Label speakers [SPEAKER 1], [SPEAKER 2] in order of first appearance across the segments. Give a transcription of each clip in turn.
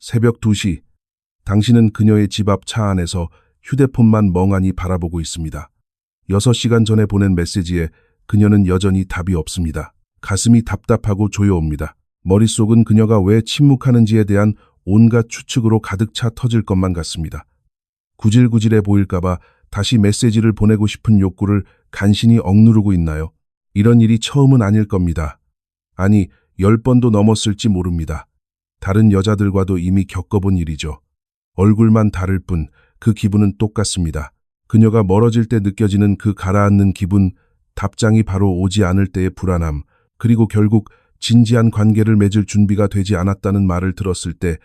[SPEAKER 1] 새벽 2시, 당신은 그녀의 집 앞 차 안에서 휴대폰만 멍하니 바라보고 있습니다. 6시간 전에 보낸 메시지에 그녀는 여전히 답이 없습니다. 가슴이 답답하고 조여옵니다. 머릿속은 그녀가 왜 침묵하는지에 대한 온갖 추측으로 가득 차 터질 것만 같습니다. 구질구질해 보일까봐 다시 메시지를 보내고 싶은 욕구를 간신히 억누르고 있나요? 이런 일이 처음은 아닐 겁니다. 아니, 10번도 넘었을지 모릅니다. 다른 여자들과도 이미 겪어본 일이죠. 얼굴만 다를 뿐 그 기분은 똑같습니다. 그녀가 멀어질 때 느껴지는 그 가라앉는 기분, 답장이 바로 오지 않을 때의 불안함, 그리고 결국 진지한 관계를 맺을 준비가 되지 않았다는 말을 들었을 때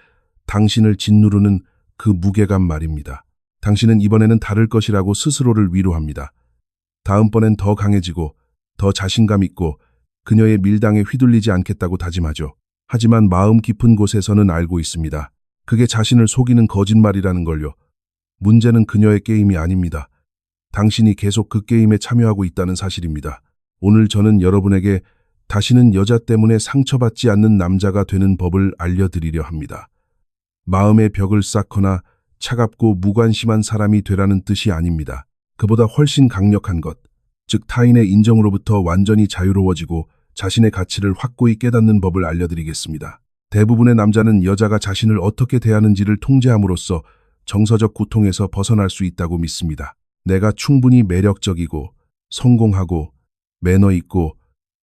[SPEAKER 1] 당신을 짓누르는 그 무게감 말입니다. 당신은 이번에는 다를 것이라고 스스로를 위로합니다. 다음번엔 더 강해지고 더 자신감 있고 그녀의 밀당에 휘둘리지 않겠다고 다짐하죠. 하지만 마음 깊은 곳에서는 알고 있습니다. 그게 자신을 속이는 거짓말이라는 걸요. 문제는 그녀의 게임이 아닙니다. 당신이 계속 그 게임에 참여하고 있다는 사실입니다. 오늘 저는 여러분에게 다시는 여자 때문에 상처받지 않는 남자가 되는 법을 알려드리려 합니다. 마음의 벽을 쌓거나 차갑고 무관심한 사람이 되라는 뜻이 아닙니다. 그보다 훨씬 강력한 것, 즉 타인의 인정으로부터 완전히 자유로워지고 자신의 가치를 확고히 깨닫는 법을 알려드리겠습니다. 대부분의 남자는 여자가 자신을 어떻게 대하는지를 통제함으로써 정서적 고통에서 벗어날 수 있다고 믿습니다. 내가 충분히 매력적이고 성공하고 매너 있고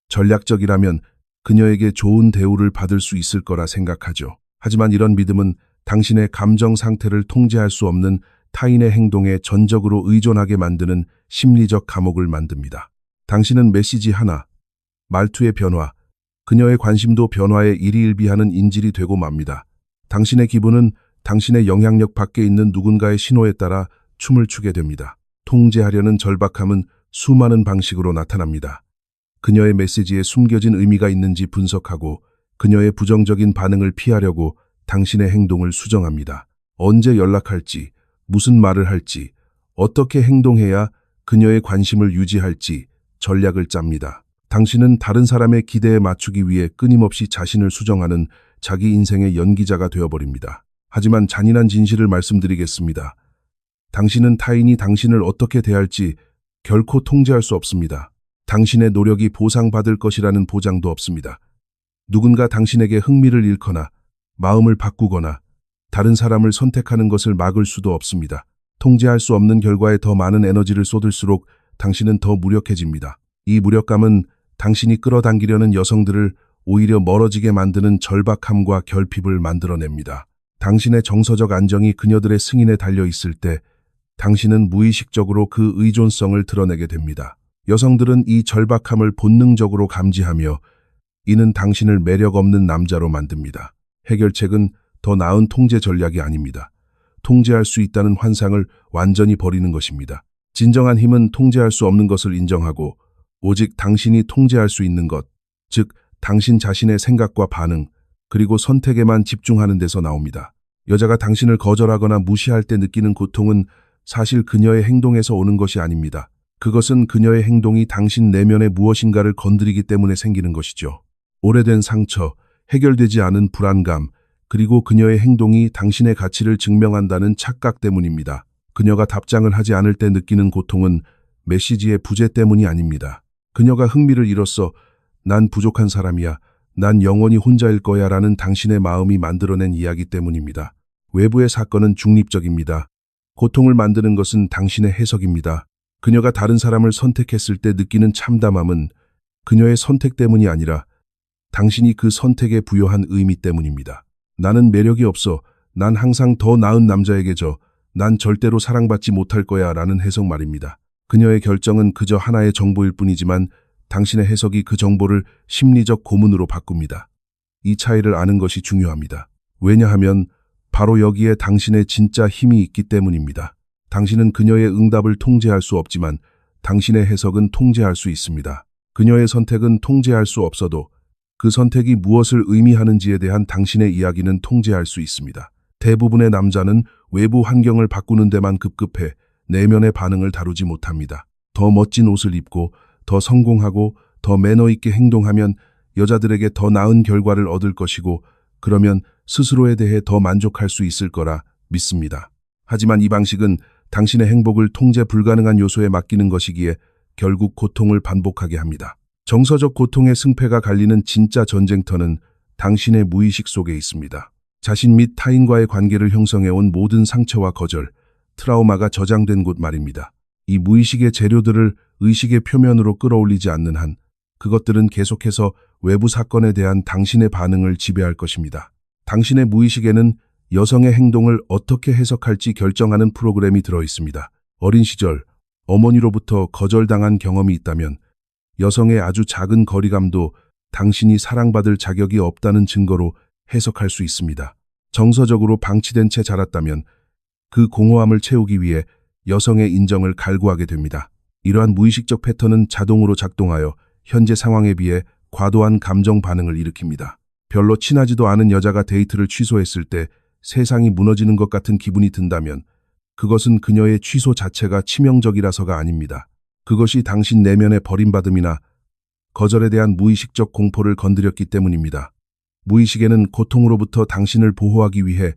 [SPEAKER 1] 전략적이라면 그녀에게 좋은 대우를 받을 수 있을 거라 생각하죠. 하지만 이런 믿음은 당신의 감정 상태를 통제할 수 없는 타인의 행동에 전적으로 의존하게 만드는 심리적 감옥을 만듭니다. 당신은 메시지 하나, 말투의 변화, 그녀의 관심도 변화에 일희일비하는 인질이 되고 맙니다. 당신의 기분은 당신의 영향력 밖에 있는 누군가의 신호에 따라 춤을 추게 됩니다. 통제하려는 절박함은 수많은 방식으로 나타납니다. 그녀의 메시지에 숨겨진 의미가 있는지 분석하고 그녀의 부정적인 반응을 피하려고 당신의 행동을 수정합니다. 언제 연락할지, 무슨 말을 할지, 어떻게 행동해야 그녀의 관심을 유지할지 전략을 짭니다. 당신은 다른 사람의 기대에 맞추기 위해 끊임없이 자신을 수정하는 자기 인생의 연기자가 되어버립니다. 하지만 잔인한 진실을 말씀드리겠습니다. 당신은 타인이 당신을 어떻게 대할지 결코 통제할 수 없습니다. 당신의 노력이 보상받을 것이라는 보장도 없습니다. 누군가 당신에게 흥미를 잃거나 마음을 바꾸거나 다른 사람을 선택하는 것을 막을 수도 없습니다. 통제할 수 없는 결과에 더 많은 에너지를 쏟을수록 당신은 더 무력해집니다. 이 무력감은 당신이 끌어당기려는 여성들을 오히려 멀어지게 만드는 절박함과 결핍을 만들어냅니다. 당신의 정서적 안정이 그녀들의 승인에 달려 있을 때 당신은 무의식적으로 그 의존성을 드러내게 됩니다. 여성들은 이 절박함을 본능적으로 감지하며 이는 당신을 매력 없는 남자로 만듭니다. 해결책은 더 나은 통제 전략이 아닙니다. 통제할 수 있다는 환상을 완전히 버리는 것입니다. 진정한 힘은 통제할 수 없는 것을 인정하고 오직 당신이 통제할 수 있는 것, 즉 당신 자신의 생각과 반응, 그리고 선택에만 집중하는 데서 나옵니다. 여자가 당신을 거절하거나 무시할 때 느끼는 고통은 사실 그녀의 행동에서 오는 것이 아닙니다. 그것은 그녀의 행동이 당신 내면의 무엇인가를 건드리기 때문에 생기는 것이죠. 오래된 상처, 해결되지 않은 불안감, 그리고 그녀의 행동이 당신의 가치를 증명한다는 착각 때문입니다. 그녀가 답장을 하지 않을 때 느끼는 고통은 메시지의 부재 때문이 아닙니다. 그녀가 흥미를 잃었어. 난 부족한 사람이야. 난 영원히 혼자일 거야 라는 당신의 마음이 만들어낸 이야기 때문입니다. 외부의 사건은 중립적입니다. 고통을 만드는 것은 당신의 해석입니다. 그녀가 다른 사람을 선택했을 때 느끼는 참담함은 그녀의 선택 때문이 아니라 당신이 그 선택에 부여한 의미 때문입니다. 나는 매력이 없어. 난 항상 더 나은 남자에게 져. 난 절대로 사랑받지 못할 거야 라는 해석 말입니다. 그녀의 결정은 그저 하나의 정보일 뿐이지만 당신의 해석이 그 정보를 심리적 고문으로 바꿉니다. 이 차이를 아는 것이 중요합니다. 왜냐하면 바로 여기에 당신의 진짜 힘이 있기 때문입니다. 당신은 그녀의 응답을 통제할 수 없지만 당신의 해석은 통제할 수 있습니다. 그녀의 선택은 통제할 수 없어도 그 선택이 무엇을 의미하는지에 대한 당신의 이야기는 통제할 수 있습니다. 대부분의 남자는 외부 환경을 바꾸는 데만 급급해 내면의 반응을 다루지 못합니다. 더 멋진 옷을 입고 더 성공하고 더 매너 있게 행동하면 여자들에게 더 나은 결과를 얻을 것이고 그러면 스스로에 대해 더 만족할 수 있을 거라 믿습니다. 하지만 이 방식은 당신의 행복을 통제 불가능한 요소에 맡기는 것이기에 결국 고통을 반복하게 합니다. 정서적 고통의 승패가 갈리는 진짜 전쟁터는 당신의 무의식 속에 있습니다. 자신 및 타인과의 관계를 형성해온 모든 상처와 거절, 트라우마가 저장된 곳 말입니다. 이 무의식의 재료들을 의식의 표면으로 끌어올리지 않는 한 그것들은 계속해서 외부 사건에 대한 당신의 반응을 지배할 것입니다. 당신의 무의식에는 여성의 행동을 어떻게 해석할지 결정하는 프로그램이 들어 있습니다. 어린 시절 어머니로부터 거절당한 경험이 있다면 여성의 아주 작은 거리감도 당신이 사랑받을 자격이 없다는 증거로 해석할 수 있습니다. 정서적으로 방치된 채 자랐다면 그 공허함을 채우기 위해 여성의 인정을 갈구하게 됩니다. 이러한 무의식적 패턴은 자동으로 작동하여 현재 상황에 비해 과도한 감정 반응을 일으킵니다. 별로 친하지도 않은 여자가 데이트를 취소했을 때 세상이 무너지는 것 같은 기분이 든다면 그것은 그녀의 취소 자체가 치명적이라서가 아닙니다. 그것이 당신 내면의 버림받음이나 거절에 대한 무의식적 공포를 건드렸기 때문입니다. 무의식에는 고통으로부터 당신을 보호하기 위해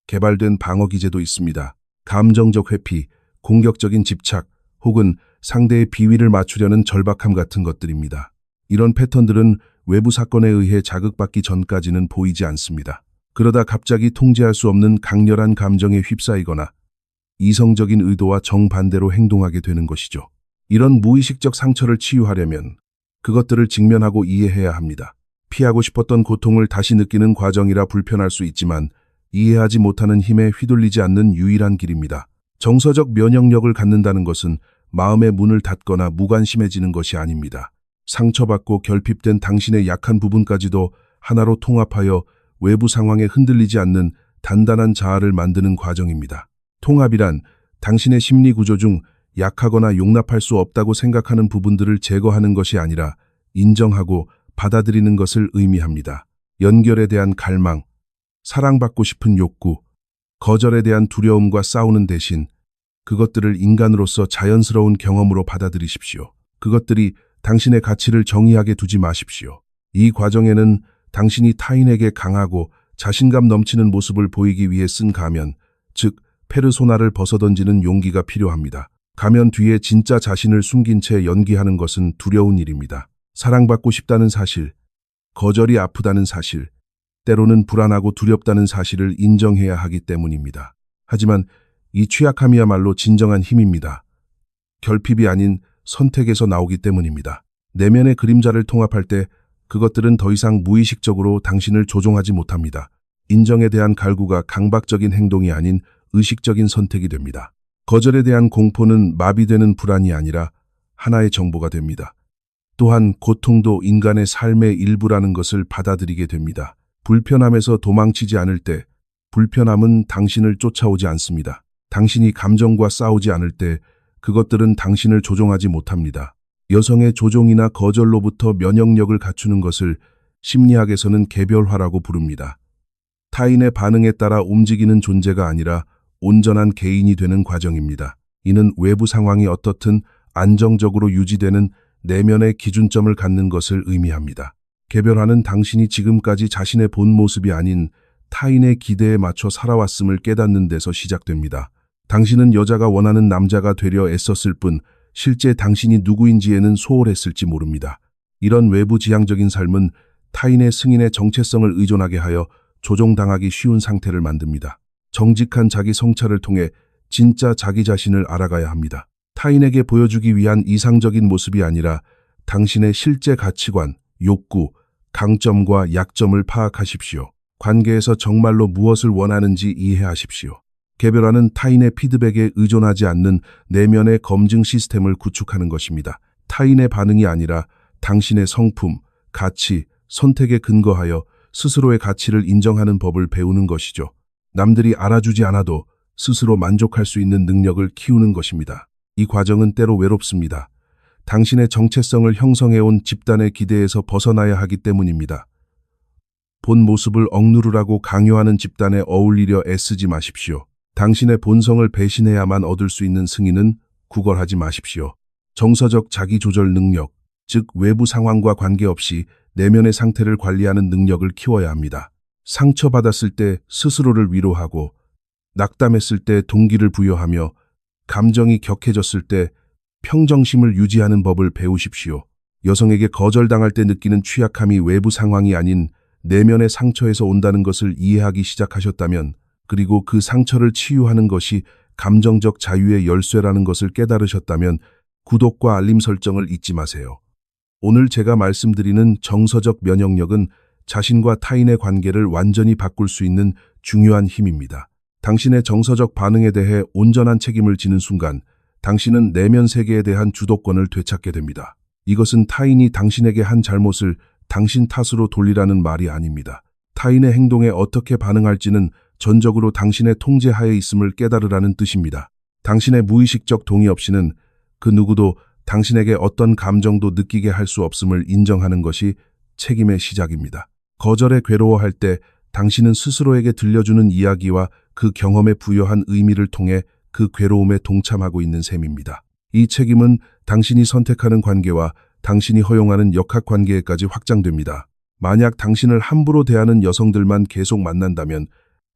[SPEAKER 1] 개발된 방어 기제도 있습니다. 감정적 회피, 공격적인 집착, 혹은 상대의 비위를 맞추려는 절박함 같은 것들입니다. 이런 패턴들은 외부 사건에 의해 자극받기 전까지는 보이지 않습니다. 그러다 갑자기 통제할 수 없는 강렬한 감정에 휩싸이거나 이성적인 의도와 정반대로 행동하게 되는 것이죠. 이런 무의식적 상처를 치유하려면 그것들을 직면하고 이해해야 합니다. 피하고 싶었던 고통을 다시 느끼는 과정이라 불편할 수 있지만 이해하지 못하는 힘에 휘둘리지 않는 유일한 길입니다. 정서적 면역력을 갖는다는 것은 마음의 문을 닫거나 무관심해지는 것이 아닙니다. 상처받고 결핍된 당신의 약한 부분까지도 하나로 통합하여 외부 상황에 흔들리지 않는 단단한 자아를 만드는 과정입니다. 통합이란 당신의 심리 구조 중 약하거나 용납할 수 없다고 생각하는 부분들을 제거하는 것이 아니라 인정하고 받아들이는 것을 의미합니다. 연결에 대한 갈망, 사랑받고 싶은 욕구, 거절에 대한 두려움과 싸우는 대신 그것들을 인간으로서 자연스러운 경험으로 받아들이십시오. 그것들이 당신의 가치를 정의하게 두지 마십시오. 이 과정에는 당신이 타인에게 강하고 자신감 넘치는 모습을 보이기 위해 쓴 가면, 즉 페르소나를 벗어던지는 용기가 필요합니다. 가면 뒤에 진짜 자신을 숨긴 채 연기하는 것은 두려운 일입니다. 사랑받고 싶다는 사실, 거절이 아프다는 사실, 때로는 불안하고 두렵다는 사실을 인정해야 하기 때문입니다. 하지만 이 취약함이야말로 진정한 힘입니다. 결핍이 아닌 선택에서 나오기 때문입니다. 내면의 그림자를 통합할 때 그것들은 더 이상 무의식적으로 당신을 조종하지 못합니다. 인정에 대한 갈구가 강박적인 행동이 아닌 의식적인 선택이 됩니다. 거절에 대한 공포는 마비되는 불안이 아니라 하나의 정보가 됩니다. 또한 고통도 인간의 삶의 일부라는 것을 받아들이게 됩니다. 불편함에서 도망치지 않을 때 불편함은 당신을 쫓아오지 않습니다. 당신이 감정과 싸우지 않을 때 그것들은 당신을 조종하지 못합니다. 여성의 조종이나 거절로부터 면역력을 갖추는 것을 심리학에서는 개별화라고 부릅니다. 타인의 반응에 따라 움직이는 존재가 아니라 온전한 개인이 되는 과정입니다. 이는 외부 상황이 어떻든 안정적으로 유지되는 내면의 기준점을 갖는 것을 의미합니다. 개별화는 당신이 지금까지 자신의 본 모습이 아닌 타인의 기대에 맞춰 살아왔음을 깨닫는 데서 시작됩니다. 당신은 여자가 원하는 남자가 되려 애썼을 뿐 실제 당신이 누구인지에는 소홀했을지 모릅니다. 이런 외부 지향적인 삶은 타인의 승인의 정체성을 의존하게 하여 조종당하기 쉬운 상태를 만듭니다. 정직한 자기 성찰을 통해 진짜 자기 자신을 알아가야 합니다. 타인에게 보여주기 위한 이상적인 모습이 아니라 당신의 실제 가치관, 욕구, 강점과 약점을 파악하십시오. 관계에서 정말로 무엇을 원하는지 이해하십시오. 개별화는 타인의 피드백에 의존하지 않는 내면의 검증 시스템을 구축하는 것입니다. 타인의 반응이 아니라 당신의 성품, 가치, 선택에 근거하여 스스로의 가치를 인정하는 법을 배우는 것이죠. 남들이 알아주지 않아도 스스로 만족할 수 있는 능력을 키우는 것입니다. 이 과정은 때로 외롭습니다. 당신의 정체성을 형성해온 집단의 기대에서 벗어나야 하기 때문입니다. 본 모습을 억누르라고 강요하는 집단에 어울리려 애쓰지 마십시오. 당신의 본성을 배신해야만 얻을 수 있는 승인은 구걸하지 마십시오. 정서적 자기조절 능력, 즉 외부 상황과 관계없이 내면의 상태를 관리하는 능력을 키워야 합니다. 상처받았을 때 스스로를 위로하고, 낙담했을 때 동기를 부여하며, 감정이 격해졌을 때 평정심을 유지하는 법을 배우십시오. 여성에게 거절당할 때 느끼는 취약함이 외부 상황이 아닌 내면의 상처에서 온다는 것을 이해하기 시작하셨다면, 그리고 그 상처를 치유하는 것이 감정적 자유의 열쇠라는 것을 깨달으셨다면 구독과 알림 설정을 잊지 마세요. 오늘 제가 말씀드리는 정서적 면역력은 자신과 타인의 관계를 완전히 바꿀 수 있는 중요한 힘입니다. 당신의 정서적 반응에 대해 온전한 책임을 지는 순간 당신은 내면 세계에 대한 주도권을 되찾게 됩니다. 이것은 타인이 당신에게 한 잘못을 당신 탓으로 돌리라는 말이 아닙니다. 타인의 행동에 어떻게 반응할지는 전적으로 당신의 통제하에 있음을 깨달으라는 뜻입니다. 당신의 무의식적 동의 없이는 그 누구도 당신에게 어떤 감정도 느끼게 할 수 없음을 인정하는 것이 책임의 시작입니다. 거절에 괴로워할 때 당신은 스스로에게 들려주는 이야기와 그 경험에 부여한 의미를 통해 그 괴로움에 동참하고 있는 셈입니다. 이 책임은 당신이 선택하는 관계와 당신이 허용하는 역학관계에까지 확장됩니다. 만약 당신을 함부로 대하는 여성들만 계속 만난다면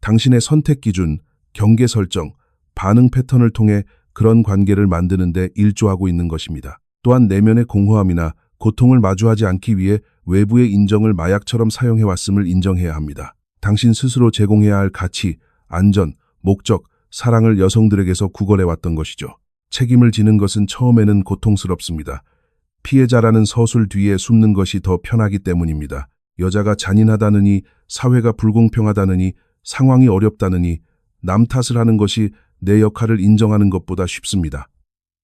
[SPEAKER 1] 당신의 선택 기준, 경계 설정, 반응 패턴을 통해 그런 관계를 만드는 데 일조하고 있는 것입니다. 또한 내면의 공허함이나 고통을 마주하지 않기 위해 외부의 인정을 마약처럼 사용해왔음을 인정해야 합니다. 당신 스스로 제공해야 할 가치, 안전, 목적, 사랑을 여성들에게서 구걸해왔던 것이죠. 책임을 지는 것은 처음에는 고통스럽습니다. 피해자라는 서술 뒤에 숨는 것이 더 편하기 때문입니다. 여자가 잔인하다느니, 사회가 불공평하다느니, 상황이 어렵다느니, 남 탓을 하는 것이 내 역할을 인정하는 것보다 쉽습니다.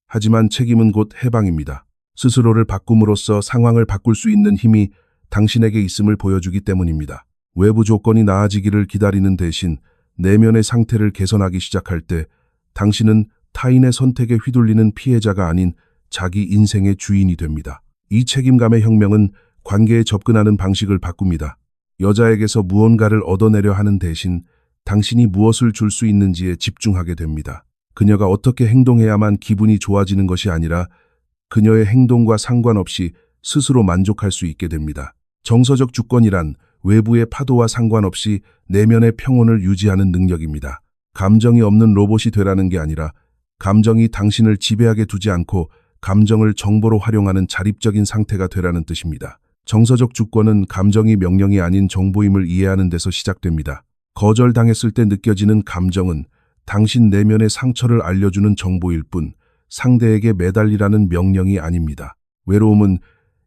[SPEAKER 1] 하지만 책임은 곧 해방입니다. 스스로를 바꿈으로써 상황을 바꿀 수 있는 힘이 당신에게 있음을 보여주기 때문입니다. 외부 조건이 나아지기를 기다리는 대신 내면의 상태를 개선하기 시작할 때 당신은 타인의 선택에 휘둘리는 피해자가 아닌 자기 인생의 주인이 됩니다. 이 책임감의 혁명은 관계에 접근하는 방식을 바꿉니다. 여자에게서 무언가를 얻어내려 하는 대신 당신이 무엇을 줄 수 있는지에 집중하게 됩니다. 그녀가 어떻게 행동해야만 기분이 좋아지는 것이 아니라 그녀의 행동과 상관없이 스스로 만족할 수 있게 됩니다. 정서적 주권이란 외부의 파도와 상관없이 내면의 평온을 유지하는 능력입니다. 감정이 없는 로봇이 되라는 게 아니라 감정이 당신을 지배하게 두지 않고 감정을 정보로 활용하는 자립적인 상태가 되라는 뜻입니다. 정서적 주권은 감정이 명령이 아닌 정보임을 이해하는 데서 시작됩니다. 거절당했을 때 느껴지는 감정은 당신 내면의 상처를 알려주는 정보일 뿐 상대에게 매달리라는 명령이 아닙니다. 외로움은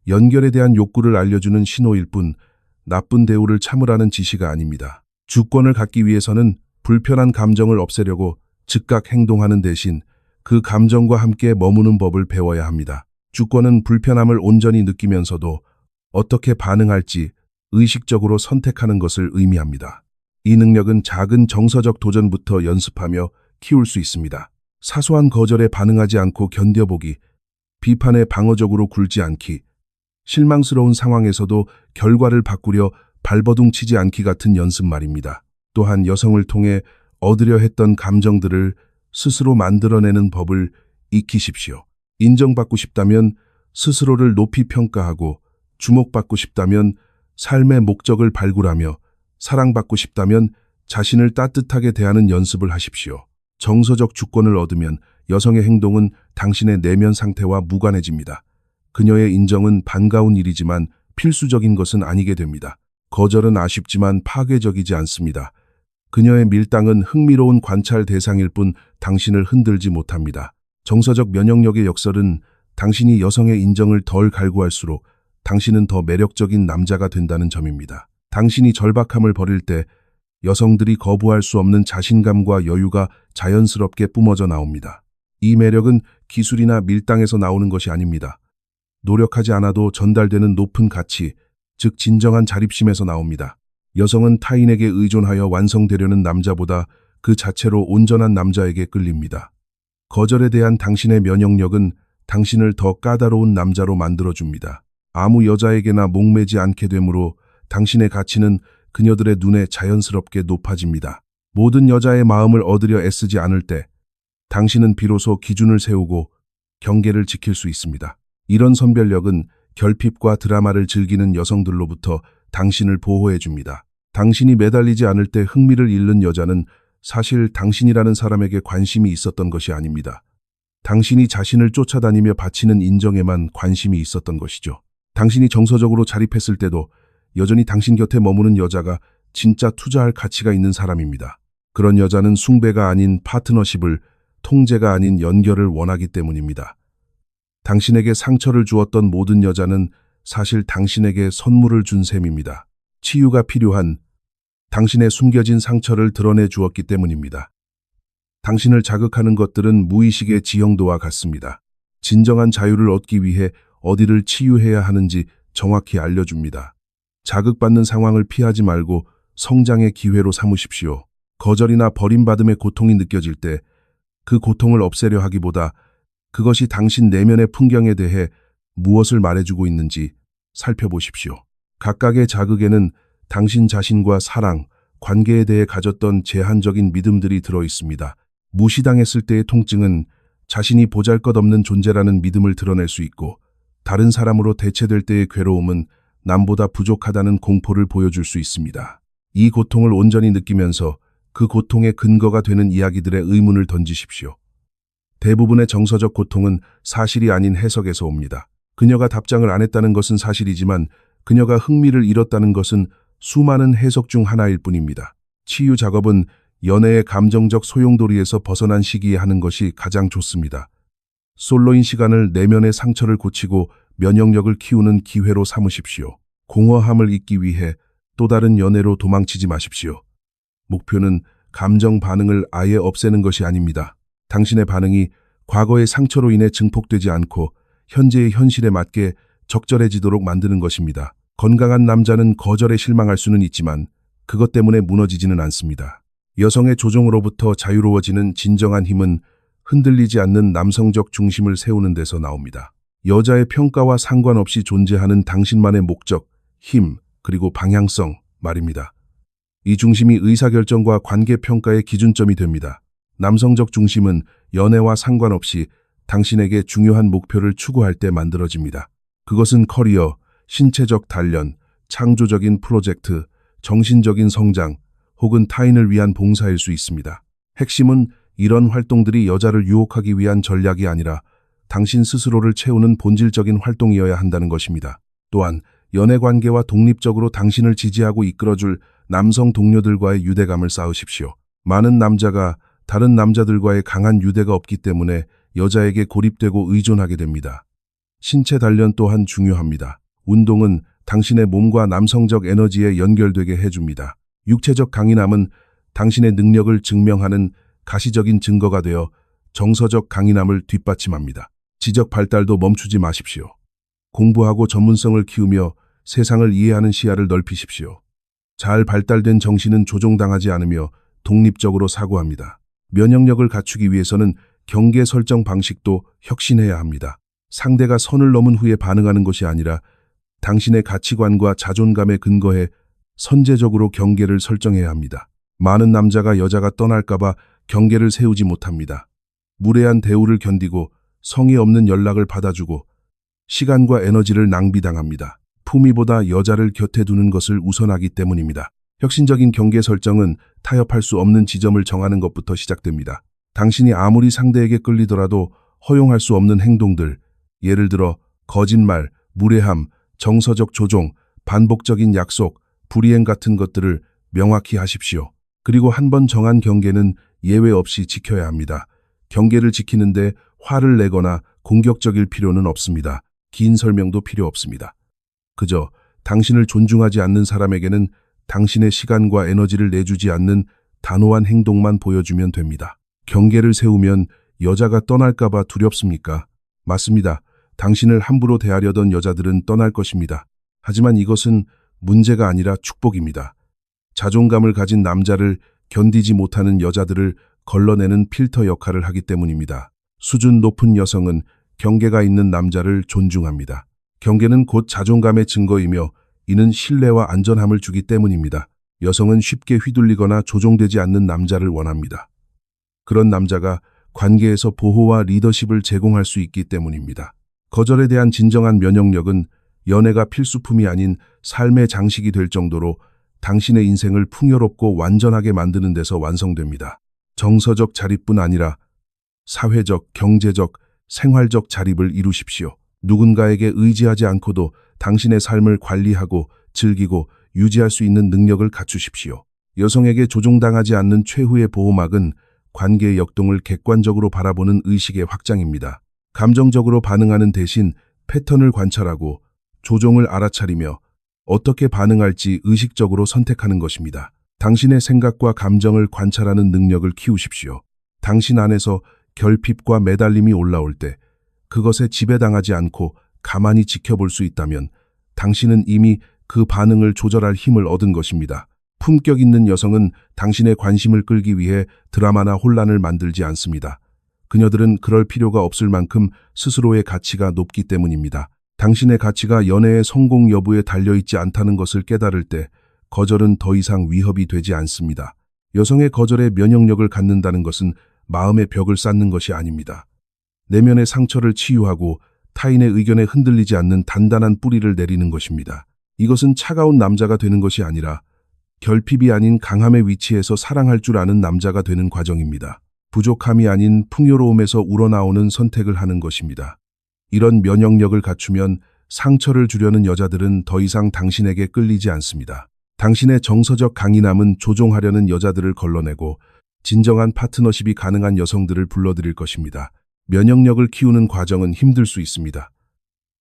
[SPEAKER 1] 연결에 대한 욕구를 알려주는 신호일 뿐 나쁜 대우를 참으라는 지시가 아닙니다. 주권을 갖기 위해서는 불편한 감정을 없애려고 즉각 행동하는 대신 그 감정과 함께 머무는 법을 배워야 합니다. 주권은 불편함을 온전히 느끼면서도 어떻게 반응할지 의식적으로 선택하는 것을 의미합니다. 이 능력은 작은 정서적 도전부터 연습하며 키울 수 있습니다. 사소한 거절에 반응하지 않고 견뎌보기, 비판에 방어적으로 굴지 않기, 실망스러운 상황에서도 결과를 바꾸려 발버둥 치지 않기 같은 연습 말입니다. 또한 여성을 통해 얻으려 했던 감정들을 스스로 만들어내는 법을 익히십시오. 인정받고 싶다면 스스로를 높이 평가하고, 주목받고 싶다면 삶의 목적을 발굴하며, 사랑받고 싶다면 자신을 따뜻하게 대하는 연습을 하십시오. 정서적 주권을 얻으면 여성의 행동은 당신의 내면 상태와 무관해집니다. 그녀의 인정은 반가운 일이지만 필수적인 것은 아니게 됩니다. 거절은 아쉽지만 파괴적이지 않습니다. 그녀의 밀당은 흥미로운 관찰 대상일 뿐 당신을 흔들지 못합니다. 정서적 면역력의 역설은 당신이 여성의 인정을 덜 갈구할수록 당신은 더 매력적인 남자가 된다는 점입니다. 당신이 절박함을 버릴 때 여성들이 거부할 수 없는 자신감과 여유가 자연스럽게 뿜어져 나옵니다. 이 매력은 기술이나 밀당에서 나오는 것이 아닙니다. 노력하지 않아도 전달되는 높은 가치, 즉 진정한 자립심에서 나옵니다. 여성은 타인에게 의존하여 완성되려는 남자보다 그 자체로 온전한 남자에게 끌립니다. 거절에 대한 당신의 면역력은 당신을 더 까다로운 남자로 만들어줍니다. 아무 여자에게나 목매지 않게 되므로 당신의 가치는 그녀들의 눈에 자연스럽게 높아집니다. 모든 여자의 마음을 얻으려 애쓰지 않을 때 당신은 비로소 기준을 세우고 경계를 지킬 수 있습니다. 이런 선별력은 결핍과 드라마를 즐기는 여성들로부터 당신을 보호해 줍니다. 당신이 매달리지 않을 때 흥미를 잃는 여자는 사실 당신이라는 사람에게 관심이 있었던 것이 아닙니다. 당신이 자신을 쫓아다니며 바치는 인정에만 관심이 있었던 것이죠. 당신이 정서적으로 자립했을 때도 여전히 당신 곁에 머무는 여자가 진짜 투자할 가치가 있는 사람입니다. 그런 여자는 숭배가 아닌 파트너십을, 통제가 아닌 연결을 원하기 때문입니다. 당신에게 상처를 주었던 모든 여자는 사실 당신에게 선물을 준 셈입니다. 치유가 필요한 당신의 숨겨진 상처를 드러내 주었기 때문입니다. 당신을 자극하는 것들은 무의식의 지형도와 같습니다. 진정한 자유를 얻기 위해 어디를 치유해야 하는지 정확히 알려줍니다. 자극받는 상황을 피하지 말고 성장의 기회로 삼으십시오. 거절이나 버림받음의 고통이 느껴질 때 그 고통을 없애려 하기보다 그것이 당신 내면의 풍경에 대해 무엇을 말해주고 있는지 살펴보십시오. 각각의 자극에는 당신 자신과 사랑, 관계에 대해 가졌던 제한적인 믿음들이 들어 있습니다. 무시당했을 때의 통증은 자신이 보잘것없는 존재라는 믿음을 드러낼 수 있고, 다른 사람으로 대체될 때의 괴로움은 남보다 부족하다는 공포를 보여줄 수 있습니다. 이 고통을 온전히 느끼면서 그 고통의 근거가 되는 이야기들의 의문을 던지십시오. 대부분의 정서적 고통은 사실이 아닌 해석에서 옵니다. 그녀가 답장을 안 했다는 것은 사실이지만 그녀가 흥미를 잃었다는 것은 수많은 해석 중 하나일 뿐입니다. 치유 작업은 연애의 감정적 소용돌이에서 벗어난 시기에 하는 것이 가장 좋습니다. 솔로인 시간을 내면의 상처를 고치고 면역력을 키우는 기회로 삼으십시오. 공허함을 잊기 위해 또 다른 연애로 도망치지 마십시오. 목표는 감정 반응을 아예 없애는 것이 아닙니다. 당신의 반응이 과거의 상처로 인해 증폭되지 않고 현재의 현실에 맞게 적절해지도록 만드는 것입니다. 건강한 남자는 거절에 실망할 수는 있지만 그것 때문에 무너지지는 않습니다. 여성의 조종으로부터 자유로워지는 진정한 힘은 흔들리지 않는 남성적 중심을 세우는 데서 나옵니다. 여자의 평가와 상관없이 존재하는 당신만의 목적, 힘, 그리고 방향성 말입니다. 이 중심이 의사결정과 관계평가의 기준점이 됩니다. 남성적 중심은 연애와 상관없이 당신에게 중요한 목표를 추구할 때 만들어집니다. 그것은 커리어, 신체적 단련, 창조적인 프로젝트, 정신적인 성장, 혹은 타인을 위한 봉사일 수 있습니다. 핵심은 이런 활동들이 여자를 유혹하기 위한 전략이 아니라 당신 스스로를 채우는 본질적인 활동이어야 한다는 것입니다. 또한 연애관계와 독립적으로 당신을 지지하고 이끌어줄 남성 동료들과의 유대감을 쌓으십시오. 많은 남자가 다른 남자들과의 강한 유대가 없기 때문에 여자에게 고립되고 의존하게 됩니다. 신체 단련 또한 중요합니다. 운동은 당신의 몸과 남성적 에너지에 연결되게 해줍니다. 육체적 강인함은 당신의 능력을 증명하는 가시적인 증거가 되어 정서적 강인함을 뒷받침합니다. 지적 발달도 멈추지 마십시오. 공부하고 전문성을 키우며 세상을 이해하는 시야를 넓히십시오. 잘 발달된 정신은 조종당하지 않으며 독립적으로 사고합니다. 면역력을 갖추기 위해서는 경계 설정 방식도 혁신해야 합니다. 상대가 선을 넘은 후에 반응하는 것이 아니라 당신의 가치관과 자존감에 근거해 선제적으로 경계를 설정해야 합니다. 많은 남자가 여자가 떠날까봐 경계를 세우지 못합니다. 무례한 대우를 견디고 성의 없는 연락을 받아주고 시간과 에너지를 낭비당합니다. 품위보다 여자를 곁에 두는 것을 우선하기 때문입니다. 혁신적인 경계 설정은 타협할 수 없는 지점을 정하는 것부터 시작됩니다. 당신이 아무리 상대에게 끌리더라도 허용할 수 없는 행동들, 예를 들어 거짓말, 무례함, 정서적 조종, 반복적인 약속, 불이행 같은 것들을 명확히 하십시오. 그리고 한 번 정한 경계는 예외 없이 지켜야 합니다. 경계를 지키는데 화를 내거나 공격적일 필요는 없습니다. 긴 설명도 필요 없습니다. 그저 당신을 존중하지 않는 사람에게는 당신의 시간과 에너지를 내주지 않는 단호한 행동만 보여주면 됩니다. 경계를 세우면 여자가 떠날까봐 두렵습니까? 맞습니다. 당신을 함부로 대하려던 여자들은 떠날 것입니다. 하지만 이것은 문제가 아니라 축복입니다. 자존감을 가진 남자를 견디지 못하는 여자들을 걸러내는 필터 역할을 하기 때문입니다. 수준 높은 여성은 경계가 있는 남자를 존중합니다. 경계는 곧 자존감의 증거이며 이는 신뢰와 안전함을 주기 때문입니다. 여성은 쉽게 휘둘리거나 조종되지 않는 남자를 원합니다. 그런 남자가 관계에서 보호와 리더십을 제공할 수 있기 때문입니다. 거절에 대한 진정한 면역력은 연애가 필수품이 아닌 삶의 장식이 될 정도로 당신의 인생을 풍요롭고 완전하게 만드는 데서 완성됩니다. 정서적 자립뿐 아니라 사회적, 경제적, 생활적 자립을 이루십시오. 누군가에게 의지하지 않고도 당신의 삶을 관리하고 즐기고 유지할 수 있는 능력을 갖추십시오. 여성에게 조종당하지 않는 최후의 보호막은 관계의 역동을 객관적으로 바라보는 의식의 확장입니다. 감정적으로 반응하는 대신 패턴을 관찰하고 조종을 알아차리며 어떻게 반응할지 의식적으로 선택하는 것입니다. 당신의 생각과 감정을 관찰하는 능력을 키우십시오. 당신 안에서 결핍과 매달림이 올라올 때 그것에 지배당하지 않고 가만히 지켜볼 수 있다면 당신은 이미 그 반응을 조절할 힘을 얻은 것입니다. 품격 있는 여성은 당신의 관심을 끌기 위해 드라마나 혼란을 만들지 않습니다. 그녀들은 그럴 필요가 없을 만큼 스스로의 가치가 높기 때문입니다. 당신의 가치가 연애의 성공 여부에 달려있지 않다는 것을 깨달을 때 거절은 더 이상 위협이 되지 않습니다. 여성의 거절에 면역력을 갖는다는 것은 마음의 벽을 쌓는 것이 아닙니다. 내면의 상처를 치유하고 타인의 의견에 흔들리지 않는 단단한 뿌리를 내리는 것입니다. 이것은 차가운 남자가 되는 것이 아니라 결핍이 아닌 강함의 위치에서 사랑할 줄 아는 남자가 되는 과정입니다. 부족함이 아닌 풍요로움에서 우러나오는 선택을 하는 것입니다. 이런 면역력을 갖추면 상처를 주려는 여자들은 더 이상 당신에게 끌리지 않습니다. 당신의 정서적 강인함은 조종하려는 여자들을 걸러내고 진정한 파트너십이 가능한 여성들을 불러들일 것입니다. 면역력을 키우는 과정은 힘들 수 있습니다.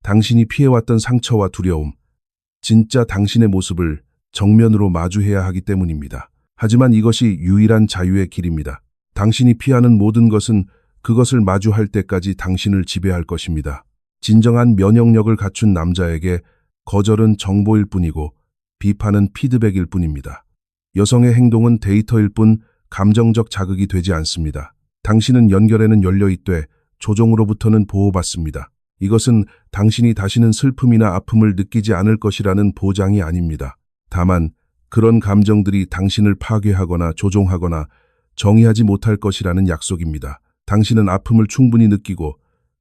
[SPEAKER 1] 당신이 피해왔던 상처와 두려움, 진짜 당신의 모습을 정면으로 마주해야 하기 때문입니다. 하지만 이것이 유일한 자유의 길입니다. 당신이 피하는 모든 것은 그것을 마주할 때까지 당신을 지배할 것입니다. 진정한 면역력을 갖춘 남자에게 거절은 정보일 뿐이고 비판은 피드백일 뿐입니다. 여성의 행동은 데이터일 뿐 감정적 자극이 되지 않습니다. 당신은 연결에는 열려있되 조종으로부터는 보호받습니다. 이것은 당신이 다시는 슬픔이나 아픔을 느끼지 않을 것이라는 보장이 아닙니다. 다만 그런 감정들이 당신을 파괴하거나 조종하거나 정의하지 못할 것이라는 약속입니다. 당신은 아픔을 충분히 느끼고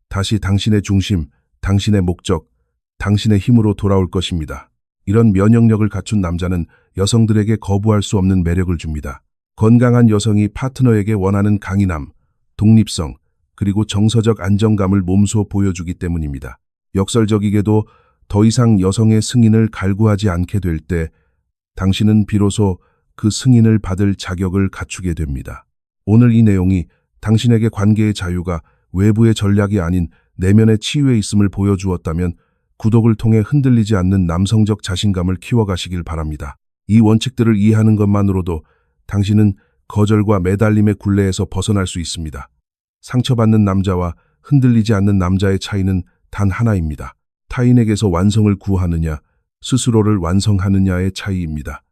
[SPEAKER 1] 다시 당신의 중심, 당신의 목적, 당신의 힘으로 돌아올 것입니다. 이런 면역력을 갖춘 남자는 여성들에게 거부할 수 없는 매력을 줍니다. 건강한 여성이 파트너에게 원하는 강인함, 독립성, 그리고 정서적 안정감을 몸소 보여주기 때문입니다. 역설적이게도 더 이상 여성의 승인을 갈구하지 않게 될 때 당신은 비로소 그 승인을 받을 자격을 갖추게 됩니다. 오늘 이 내용이 당신에게 관계의 자유가 외부의 전략이 아닌 내면의 치유에 있음을 보여주었다면 구독을 통해 흔들리지 않는 남성적 자신감을 키워가시길 바랍니다. 이 원칙들을 이해하는 것만으로도 당신은 거절과 매달림의 굴레에서 벗어날 수 있습니다. 상처받는 남자와 흔들리지 않는 남자의 차이는 단 하나입니다. 타인에게서 완성을 구하느냐, 스스로를 완성하느냐의 차이입니다.